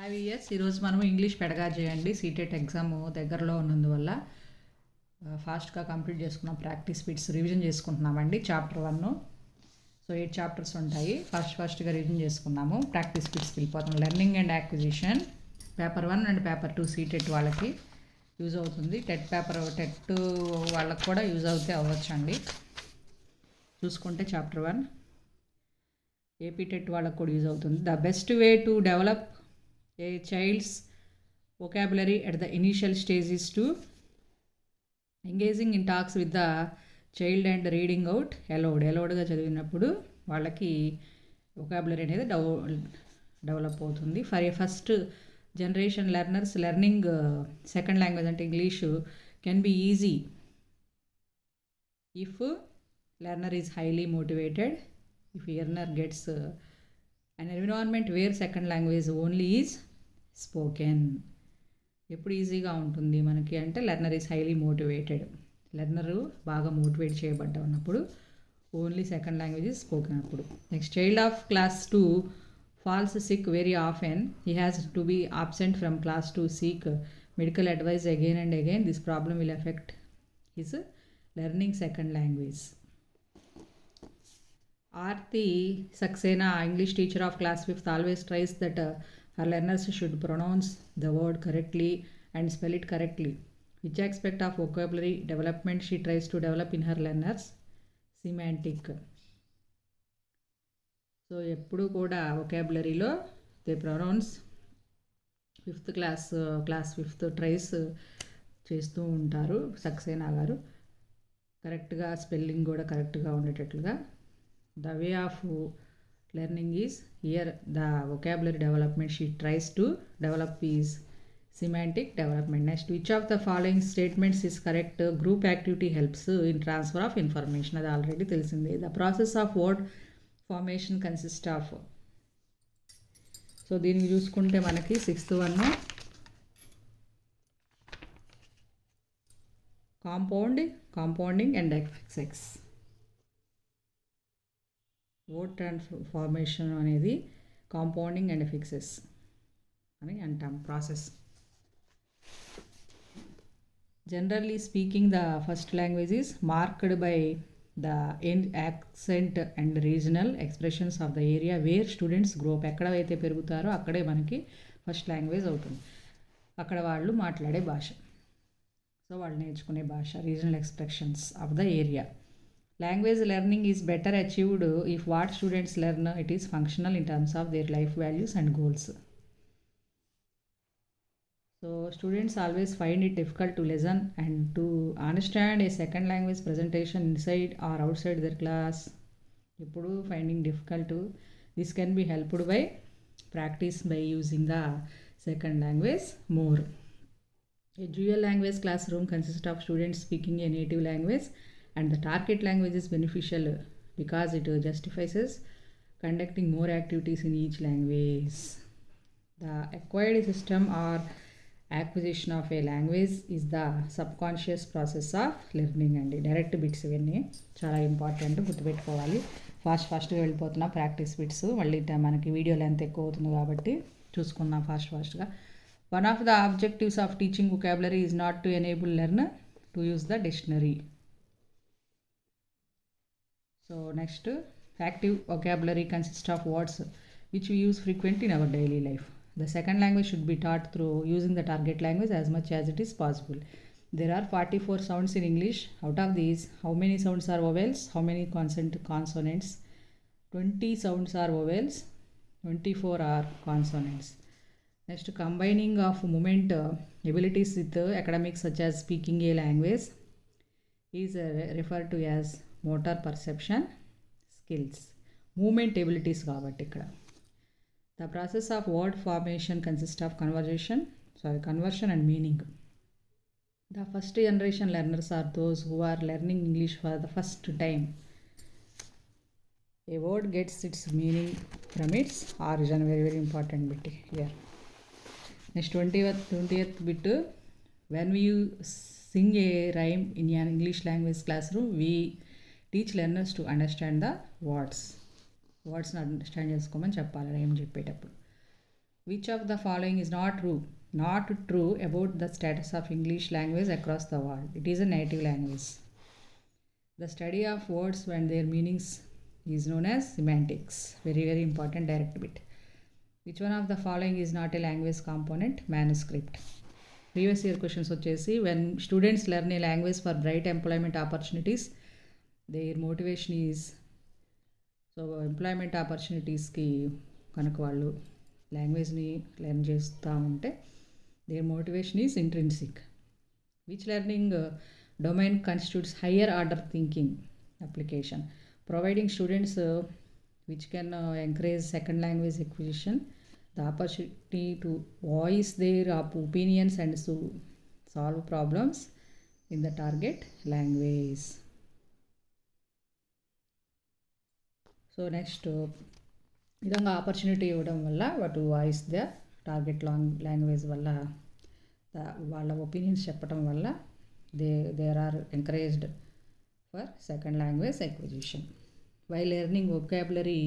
IVS ఈరోజు మనం English pedagogy అండి. సీటెట్ ఎగ్జామ్ దగ్గరలో ఉన్నందువల్ల ఫాస్ట్గా కంప్లీట్ చేసుకున్నాం. ప్రాక్టీస్ బిట్స్ రివిజన్ చేసుకుంటున్నామండి. చాప్టర్ 1. సో 8 చాప్టర్స్ ఉంటాయి. ఫాస్ట్గా రివిజన్ చేసుకున్నాము. ప్రాక్టీస్ బిట్స్కి వెళ్ళిపోతాం. Learning and acquisition paper 1 and paper 2 CTET వాళ్ళకి యూజ్ అవుతుంది. టెట్ వాళ్ళకి కూడా యూజ్ అవుతే అవ్వచ్చండి. చూసుకుంటే చాప్టర్ 1 ఏపీ టెట్ వాళ్ళకి కూడా యూజ్ అవుతుంది. The best way to develop a child's vocabulary at the initial stage is to engaging in talks with the child and reading out aloudగా చదివినప్పుడు వాళ్ళకి vocabulary అనేది డెవలప్ అవుతుంది. For a first generation learners learning second language అంటే English can be easy if learner is highly motivated, if learner gets an environment where second language only is spoken. ఎప్పుడు ఈజీగా ఉంటుంది మనకి అంటే learner is highly motivated, learner బాగా motivate చేయబడ్డా ఉన్నప్పుడు, only second language is spoken అప్పుడు. Next, child of class 2 falls sick very often. He has to be absent from class to seek medical advice again and again. This problem will effect his learning second language. Aarti Saxena, English teacher of class 5th, always tries that her learners should pronounce the word correctly and spell it correctly. Which aspect of vocabulary development she tries to develop in her learners? Semantic. So, ఎప్పుడు కూడా vocabularyలో they pronounce 5th class 5th tries చేస్తూ ఉంటారు సక్సేనా గారు. కరెక్ట్గా spelling కూడా కరెక్ట్గా ఉండేటట్లుగా. The way of learning is here, the vocabulary development she tries to develop is semantic development. Next, which of the following statements is correct? Group activity helps in transfer of information. అది already తెలిసిందే. The process of word formation consists of. So దీన్ని చూసుకుంటే మనకి 6th one compounding and affixes. Word transformation అనేది compounding and affixes అని అంటాం process. Generally speaking the first language is marked by the accent and regional expressions of the area where students grow up. ఎక్కడైతే పెరుగుతారో అక్కడే మనకి ఫస్ట్ లాంగ్వేజ్ అవుతుంది. అక్కడ వాళ్ళు మాట్లాడే భాష, సో వాళ్ళు నేర్చుకునే భాష, regional expressions of the area. Language learning is better achieved if what students learn it is functional in terms of their life values and goals. So students always find it difficult to listen and to understand a second language presentation inside or outside their class. Ippudu finding difficult to. This can be helped by practice by using the second language more. A dual language classroom consists of students speaking a native language and the target language is beneficial because it justifies conducting more activities in each language. The acquired system or acquisition of a language is the subconscious process of learning. అండి direct bits ఇవన్నీ చాలా important, గుర్తుపెట్టుకోవాలి. ఫాస్ట్గా వెళ్ళిపోతున్నా practice bits. మళ్ళీ మనకి video length ఎక్కువ అవుతుంది కాబట్టి చూసుకుందాం ఫాస్ట్గా. One of the objectives of teaching vocabulary is not to enable learner to use the dictionary. So next, active vocabulary consists of words which we use frequently in our daily life. The second language should be taught through using the target language as much as it is possible. There are 44 sounds in English. Out of these, how many sounds are vowels? How many consonants? 20 sounds are vowels, 24 are consonants. Next, combining of movement abilities with academics such as speaking a language is referred to as motor perception skills. Movement abilities కాబట్టి ఇక్కడ. The process of word formation consist of conversion and meaning. The first generation learners are those who are learning English for the first time. A word gets its meaning from its origin. Very very important bit here. Next 20th bit. When we sing a rhyme in an English language classroom, we teach learners to understand the words. వర్డ్స్ని understand చేసుకోమని చెప్పాలి rhyme చెప్పేటప్పుడు. Which of the following is not true about the status of English language across the world? It is a native language. The study of words and their meanings is known as semantics. Very, very important direct bit. Which one of the following is not a language component? Manuscript. Previous year questions వచ్చేసి when students learn a language for bright employment opportunities, their motivation is, so employment ఆపర్చునిటీస్కి కనుక వాళ్ళు లాంగ్వేజ్ని learn చేస్తూ ఉంటే their motivation is intrinsic. Which learning domain constitutes higher order thinking application, providing students which can encourage second language acquisition, the opportunity to voice their opinions and to solve problems in the target language. So next విధంగా opportunity ఇవ్వడం వల్ల వాటి voice the target language వల్ల వాళ్ళ opinions చెప్పడం వల్ల there are encouraged for second language acquisition. While learning vocabulary,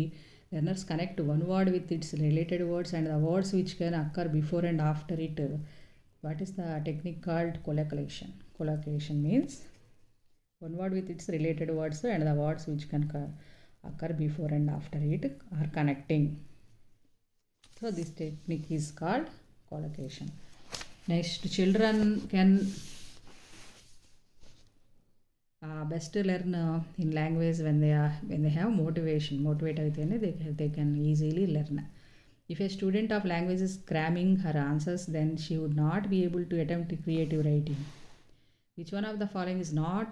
learners connect one word with its related words and the words which can occur before and after it. What is the technique called? Collocation. Collocation means one word with its related words and the words which can occur before and after it are connecting. So this technique is called collocation. Next, children can best learn in language when they have motivation. Motivate అయితేనే they can easily learn. If a student of language is cramming her answers, then she would not be able to attempt creative writing. Which one of the following is not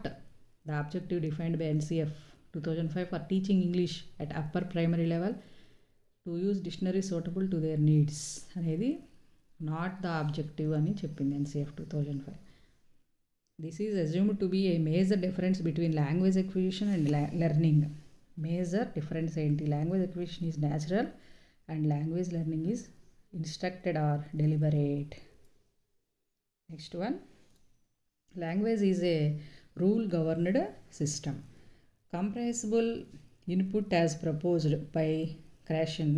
the objective defined by NCF 2005 for teaching English at upper primary level to use dictionary suitable to their needs? అనేది not the objective అని చెప్పింది NCF 2005. This is assumed to be a major difference between language acquisition and learning. Major difference ఏంటి? Language acquisition is natural and language learning is instructed or deliberate. Next one, language is a rule governed system. Compressible input as proposed by Krashen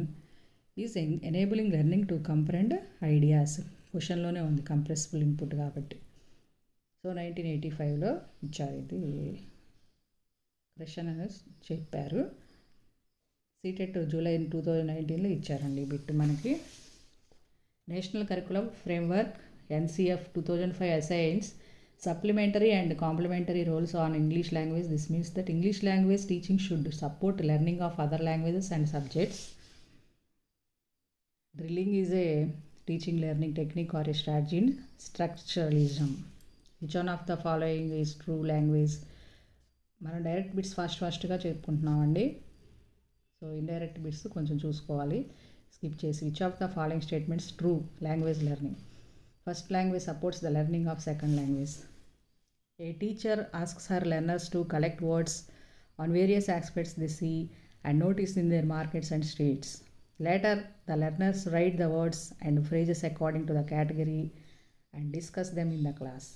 is enabling learning to comprehend ideas. క్వశ్చన్లోనే ఉంది compressible input కాబట్టి. So 1985లో ఇచ్చారు, ఇది క్రషన్ అని చెప్పారు. CTET July 2019లో ఇచ్చారండి ఈ bit మనకి. National curriculum framework NCF 2005 assigns supplementary and complementary roles on English language. This means that English language teaching should support learning of other languages and subjects. Drilling is a teaching learning technique or a strategy in structuralism. Which one of the following is true language? మనం direct bits ఫాస్ట్గా చెప్పుకుంటున్నామండి. So indirect bits కొంచెం చూసుకోవాలి skip చేసి. Which of the following statements true language learning? First language supports the learning of second language. A teacher asks her learners to collect words on various aspects they see and notice in their markets and streets. Later, the learners write the words and phrases according to the category and discuss them in the class.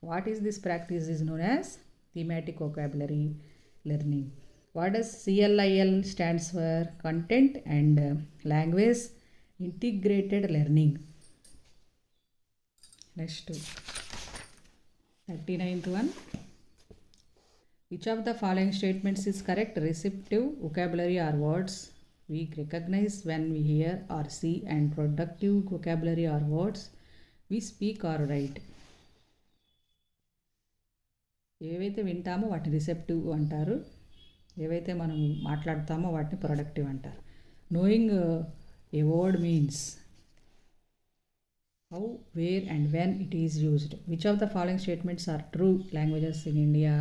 What is this practice is known as thematic vocabulary learning. What does CLIL stands for? Content and language integrated learning. Next, 39th one. Which of the following statements is correct? Receptive vocabulary are words we recognize when we hear or see, and productive vocabulary are words we speak or write. ఏవైతే వింటామో వాటిని receptive అంటారు, ఏవైతే మనం మాట్లాడతామో వాటిని productive అంటారు. Knowing a word means how, where and when it is used. Which of the following statements are true languages in India?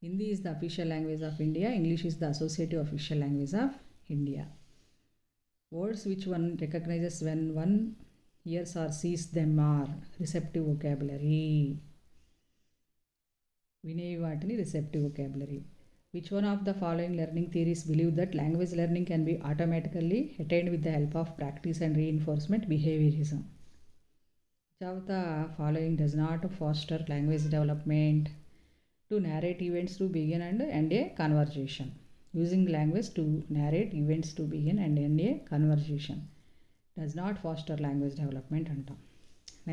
Hindi is the official language of India. English is the associative official language of India. Words which one recognizes when one hears or sees them are receptive vocabulary. వినేవి వాటిని receptive vocabulary. Which one of the following learning theories believe that language learning can be automatically attained with the help of practice and reinforcement? Behaviorism. Which of the following does not foster language development? To narrate events to begin and end a conversation. Using language to narrate events to begin and end a conversation. Does not foster language development అంటాం.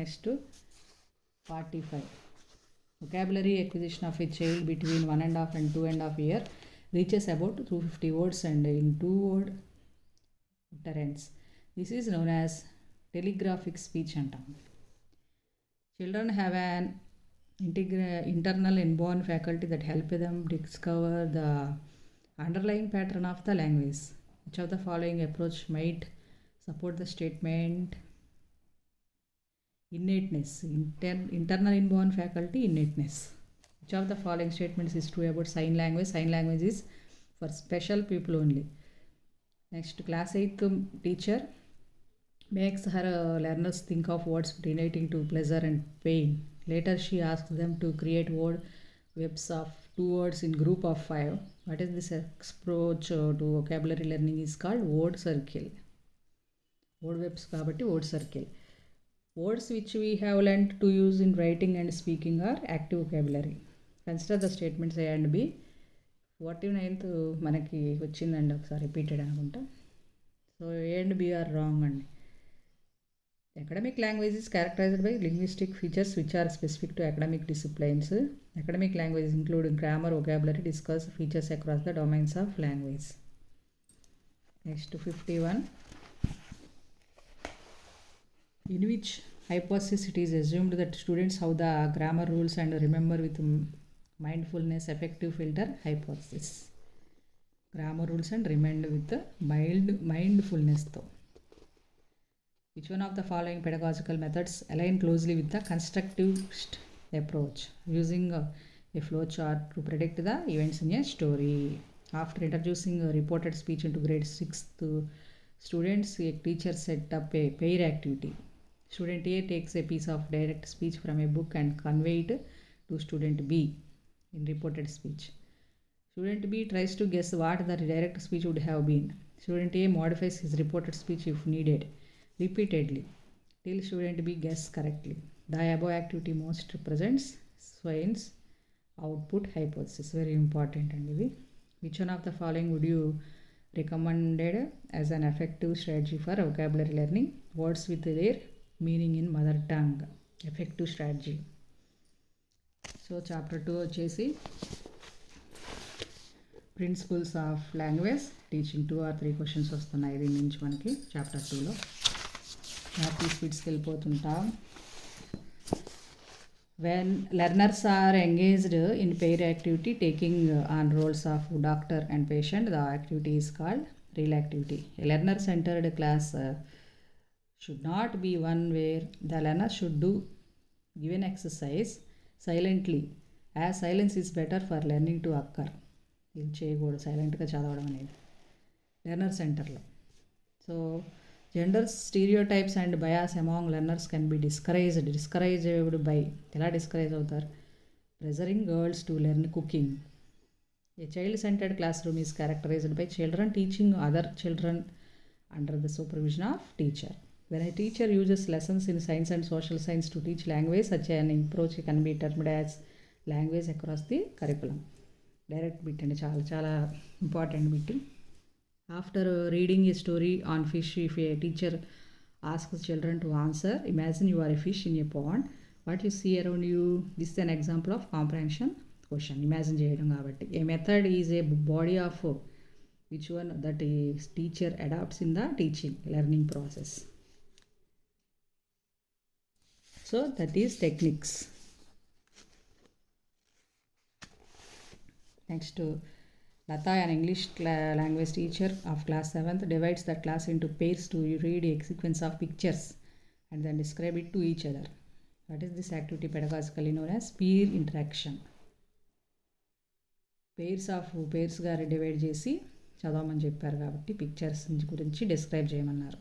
Next 45. Vocabulary acquisition of a child between 1.5 and 2.5 year reaches about 250 words and in 2-word utterance. This is known as telegraphic speech అంటాం. Children have an internal inborn faculty that help them discover the underlying pattern of the language. Which of the following approach might support the statement innateness? Internal inborn faculty, innateness. Which of the following statements is true about sign language? Sign language is for special people only. Next, class 8th teacher makes her learners think of words relating to pleasure and pain. Later she asks them to create word webs of 2 words in group of 5. What is this approach to vocabulary learning is called word circle. Word webs kabatti word circle. Words which we have learned to use in writing and speaking are active vocabulary. Consider the statements A and B. 49th మనకి వచ్చిందండి, ఒకసారి repeated అనుకుంటా. So A and B are wrong అండి. Academic language is characterized by linguistic features which are specific to academic disciplines. Academic languages include grammar, vocabulary, discuss features across the domains of language. Next, 51. In which hypothesis it is assumed that students have the grammar rules and remember with mindfulness? Effective filter hypothesis. Grammar rules and remember with the mindfulness though. Which one of the following pedagogical methods align closely with the constructivist approach? Using a flow chart to predict the events in a story. After introducing reported speech into grade 6th students, a teacher set up a pair activity. Student A takes a piece of direct speech from a book and convey it to student B in reported speech. Student B tries to guess what the direct speech would have been. Student A modifies his reported speech if needed repeatedly till student B guesses correctly. The above activity most represents Swain's output hypothesis. Very important and ivi. Which one of the following would you recommended as an effective strategy for vocabulary learning? Words with their meaning in mother tongue. Effective strategy. So chapter 2 వచ్చేసి principles of language teaching 2 or 3 questions వస్తున్నాయి దీని నుంచి మనకి chapter 2లో. Happy స్పీడ్స్కి వెళ్ళిపోతుంటాం. When learners are engaged in pair activity taking on roles of doctor and patient, the activity is called real activity. A learner-centered class should not be one where the learner should do given exercise silently, as silence is better for learning to occur. ఇది చేయకూడదు, సైలెంట్గా చదవడం అనేది learner సెంటర్లో. So gender stereotypes and bias among learners can be discouraged by. ఎలా discourage అవుతారు? Pressuring girls to learn cooking. A child centred class room is characterised by children teaching other children under the supervision of teacher. When a teacher uses lessons in science and social science to teach language, such an approach can be termed as language across the curriculum. Direct bit and చాలా important bit. After reading a story on fish, if a teacher asks children to answer, imagine you are a fish in a pond. What you see around you, this is an example of comprehension question. Imagine చేయడం కాబట్టి. A method is a body of which one that a teacher adopts in the teaching learning process. So that is techniques. Next, Lata, an English language teacher of class 7th, divides the class into pairs to read a sequence of pictures and then describe it to each other. What is this activity pedagogically known as peer interaction? పేర్స్గా divide చేసి చదవమని చెప్పారు కాబట్టి pictures గురించి describe చేయమన్నారు.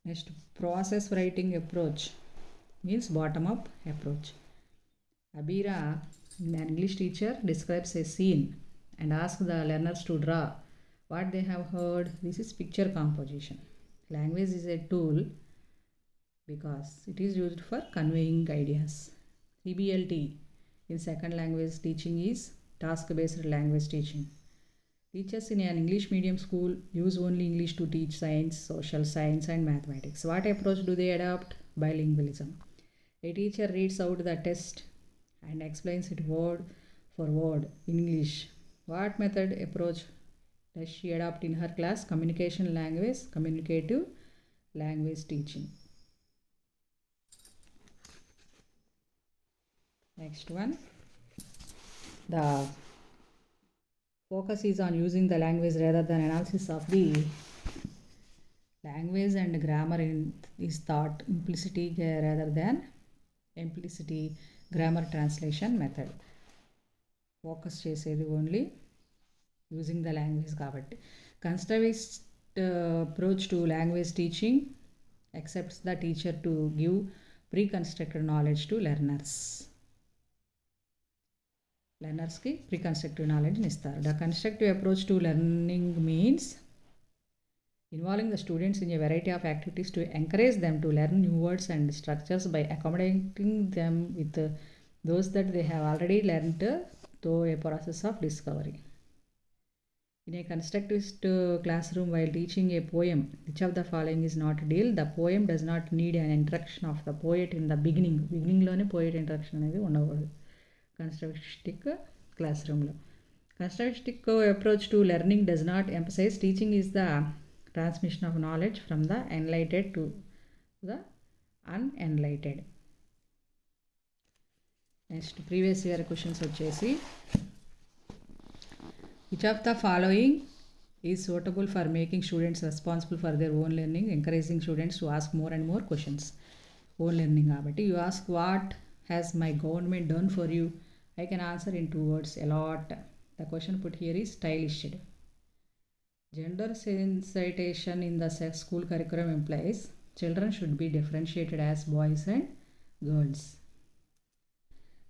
Next, process writing approach means bottom up approach. Abira, an English teacher, describes a scene and asks the learners to draw what they have heard. This is picture composition. Language is a tool because it is used for conveying ideas. CBLT in second language teaching is task based language teaching. Teachers in an English medium school use only English to teach science, social science, and mathematics. What approach do they adopt? Bilingualism. A teacher reads out the test and explains it word for word in English. What method approach does she adopt in her class? Communication language, communicative language teaching. Next one. The focus is on using the language rather than analysis of the language, and grammar is thought implicity rather than implicity grammar translation method. Focus చేసేది only using the language కాబట్టి. Constructivist approach to language teaching accepts the teacher to give pre-constructed knowledge to learners. లెర్నర్స్కి preconstructive నాలెడ్జ్ని ఇస్తారు. The constructive approach to learning means involving the students in a variety of activities to encourage them to learn new words and structures by accommodating them with those that they have already learned through a process of discovery. In a constructivist classroom, while teaching a poem, which of the following is not ideal? The poem does not need an introduction of the poet in the beginning. Beginning poet introduction అనేది ఉండకూడదు constructivistic క్లాస్రూమ్లో. Constructivistic approach to learning does not emphasise teaching is the transmission of knowledge from the enlightened to the unenlightened. Next previous year questions వచ్చేసి, which of the following is suitable for making students responsible for their own learning, encouraging students to ask more and more questions. Own learning కాబట్టి you ask what has my government done for you? I can answer in 2 words, a lot. The question put here is stylish. Gender sensitization in the school curriculum implies children should be differentiated as boys and girls.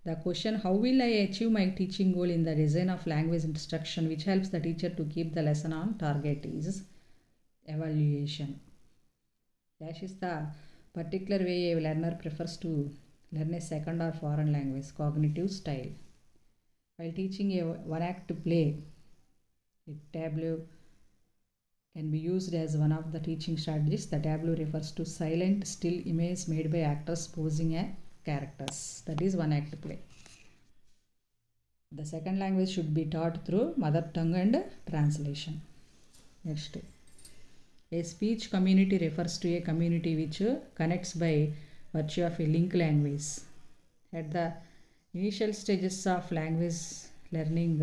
The question, how will I achieve my teaching goal in the design of language instruction which helps the teacher to keep the lesson on target, is evaluation. Dash is the particular way a learner prefers to learn a second or foreign language, cognitive style. While teaching a one-act play, a tableau can be used as one of the teaching strategies. The tableau refers to silent, still image made by actors posing as characters. That is one act play. The second language should be taught through mother tongue and translation. Next, a speech community refers to a community which connects by virtue of a link language. At the initial stages of language learning,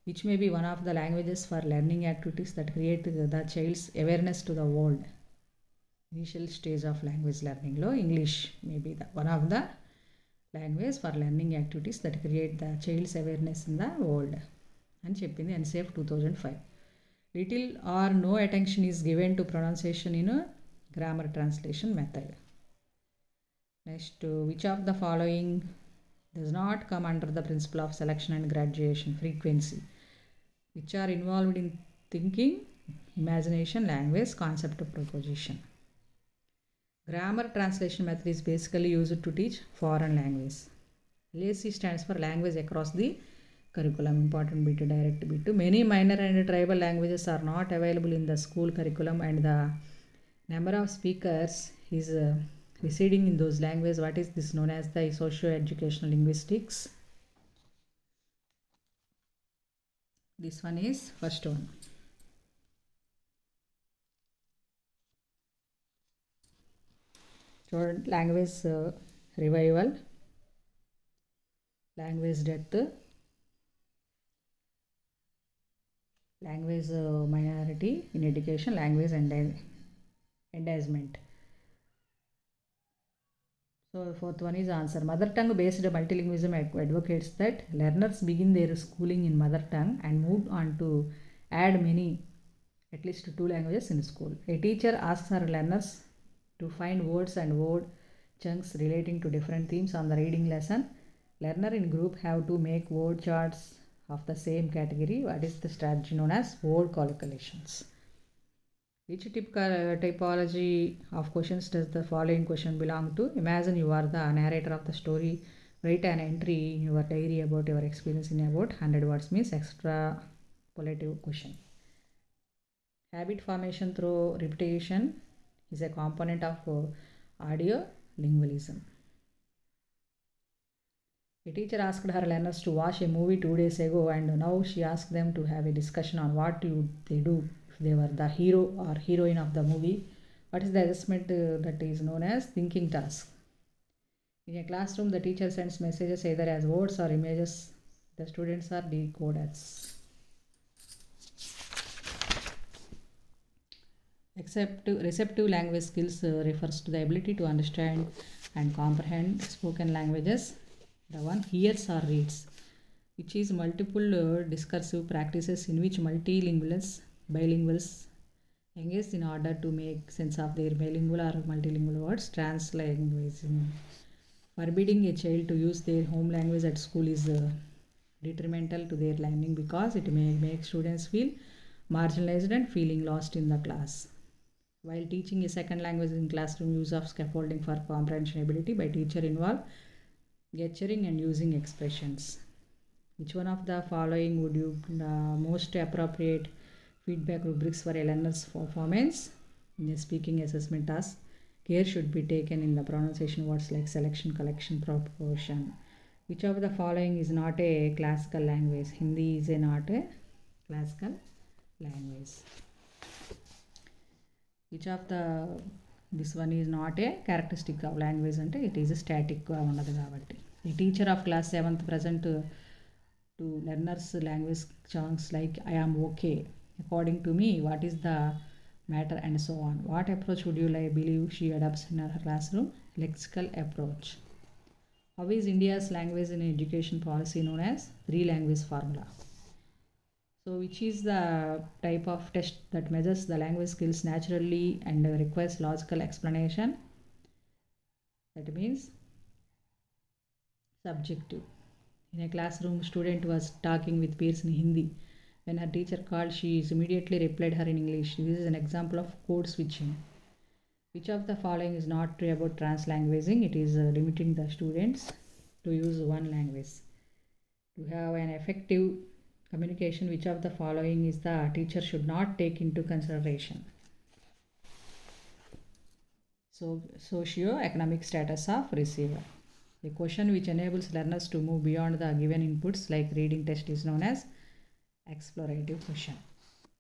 which may be one of the languages for learning activities that create the child's awareness to the world. Initial stage of language learning lo English may be the one of the language for learning activities that create the child's awareness in the world అని చెప్పింది NCF 2005. Little or no attention is given to pronunciation in a grammar translation method. Next, which of the following does not come under the principle of selection and graduation? Frequency, which are involved in thinking, imagination, language, concept of proposition. Grammar translation method is basically used to teach foreign language. LAC stands for language across the curriculum. Important bit, direct bit. Many minor and tribal languages are not available in the school curriculum and the number of speakers is receding in those languages. What is this known as? The socio-educational linguistics. This one is first one. Language revival, language death, language minority in education, language endangerment. So fourth one is answer. Mother tongue based multilingualism advocates that learners begin their schooling in mother tongue and move on to add at least 2 languages in school. A teacher asks her learners to find words and word chunks relating to different themes on the reading lesson. Learner in group have to make word charts of the same category. What is the strategy known as? Word collocations. Which typology of questions does the following question belong to? Imagine you are the narrator of the story. Write an entry in your diary about your experience in about 100 words, means extra superlative question. Habit formation through repetition is a component of audio lingualism. A teacher asked her learners to watch a movie 2 days ago, and now she asked them to have a discussion on what would they do if they were the hero or heroine of the movie. What is the assessment that is known as thinking task? In a classroom, the teacher sends messages either as words or images. The students are decoders. Receptive language skills refers to the ability to understand and comprehend spoken languages. The one hears or reads, which is multiple discursive practices in which bilinguals engage in order to make sense of their bilingual or multilingual words. Translanguaging. Forbidding a child to use their home language at school is detrimental to their learning because it may make students feel marginalized and feeling lost in the class. While teaching a second language in classroom, use of scaffolding for comprehension ability by teacher involve gesturing and using expressions. Which one of the following would you most appropriate feedback rubrics for a learner's performance in a speaking assessment task? Care should be taken in the pronunciation words like selection, collection, proportion. Which of the following is not a classical language? Hindi is not a classical language. Which of this one is not a characteristic of language ante it is a static గా ఉండదు కాబట్టి. The teacher of class 7th present to learners language songs like I am okay, according to me, what is the matter, and so on. What approach would you believe she adopts in her classroom? Lexical approach. How is India's language and education policy known as 3-language formula? So which is the type of test that measures the language skills naturally and requires logical explanation? That means subjective. In a classroom, student was talking with peers in Hindi. When her teacher called, she immediately replied her in English. This is an example of code switching. Which of the following is not true about translanguaging? It is limiting the students to use one language. To have an effective communication, which of the following is the teacher should not take into consideration? So, socio-economic status of receiver. A question which enables learners to move beyond the given inputs like reading test is known as explorative question.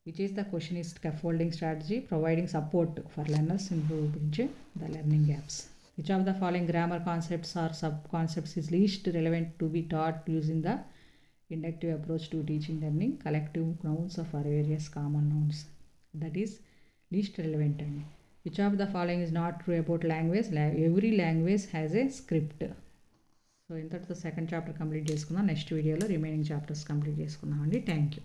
Which is the question is scaffolding strategy, providing support for learners in bridging the learning gaps. Which of the following grammar concepts or sub-concepts is least relevant to be taught using the inductive approach to teaching learning? Collective nouns of various common nouns. That is least relevant. Which of the following is not true about language? Every language has a script. So ఇంతటితో second chapter complete చేసుకుందాం. Next వీడియోలో remaining chapters complete చేసుకుందాం అండి. Thank you.